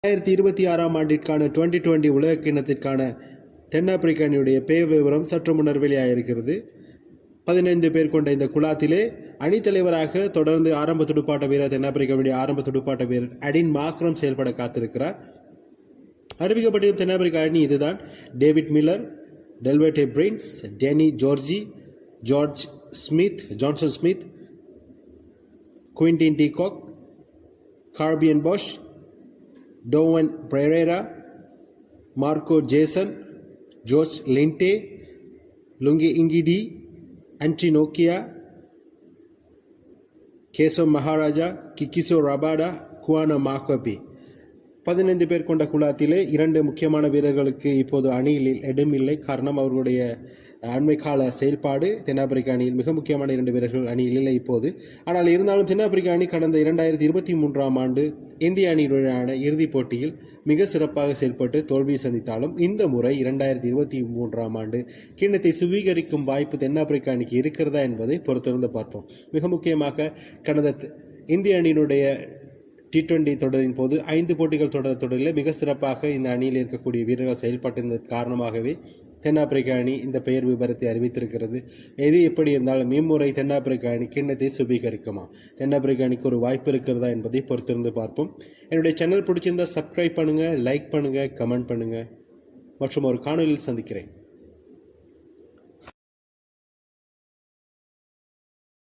2026ஆம் ஆண்டிற்கான 2020 உலக கிண்ணத்திற்கான தென்னாப்பிரிக்க அணியுடைய பெயர் விவரம் சற்று முன்னர் வெளியாகிருக்கிறது. 15 பேர் கொண்ட இந்த குழாத்திலே அணித்தலைவராக தொடர்ந்து ஆரம்ப துடுப்பாட்ட வீரர் தென்னாப்பிரிக்காவுடைய ஆரம்ப துடுப்பாட்ட வீரர் அடின் மாக்ரம் செயல்பட காத்திருக்கிறார். அறிவிக்கப்பட்டிருக்கும் தென்னாப்பிரிக்க அணி இதுதான்: David Miller, டெல்வெர்டே Prince, Danny ஜோர்ஜி, Johnson Smith, குவின்டின் de Kock, கார்பியன் bash, டோவன் Perera, Marco Jason, George லிண்டே, Lungi Ngidi, Andre Nokia, Keshav Maharaja, கிக்கிசோ Rabada, Guiana மாக்கபி. 15 பேர் கொண்ட குழாத்திலே 2 முக்கியமான வீரர்களுக்கு இப்போது அணியில் இடமில்லை. காரணம், அவர்களுடைய அண்மை கால செயல்பாடு தென்னாப்பிரிக்க அணியில் மிக முக்கியமான 2 வீரர்கள் அணியில் இல்லை இப்போது. ஆனால் இருந்தாலும் தென்னாப்பிரிக்க அணி கடந்த 2023ஆம் ஆண்டு இந்திய அணியுடனான இறுதிப் போட்டியில் மிக சிறப்பாக செயல்பட்டு தோல்வியை சந்தித்தாலும் இந்த முறை 2023ஆம் ஆண்டு கிண்ணத்தை சுவீகரிக்கும் வாய்ப்பு தென்னாப்பிரிக்க அணிக்கு இருக்கிறதா என்பதை பொறுத்திருந்து பார்ப்போம். மிக முக்கியமாக கடந்த இந்திய அணியினுடைய T20 தொடரின் போது 5 போட்டிகள் தொடரில் மிக சிறப்பாக இந்த அணியில் இருக்கக்கூடிய வீரர்கள் செயல்பட்டிருந்த காரணமாகவே தென்னாப்பிரிக்க அணி இந்த பெயர் விபரத்தை அறிவித்திருக்கிறது. எது எப்படி இருந்தாலும் இம்முறை தென்னாப்பிரிக்க அணி கிண்ணத்தை சுபீகரிக்குமா, தென்னாப்பிரிக்க அணிக்கு ஒரு வாய்ப்பு இருக்கிறதா என்பதை பொறுத்திருந்து பார்ப்போம். என்னுடைய சேனல் பிடிச்சிருந்தால் சப்ஸ்கிரைப் பண்ணுங்கள், லைக் பண்ணுங்கள், கமெண்ட் பண்ணுங்கள். மற்றும் ஒரு காணொலியில் சந்திக்கிறேன்.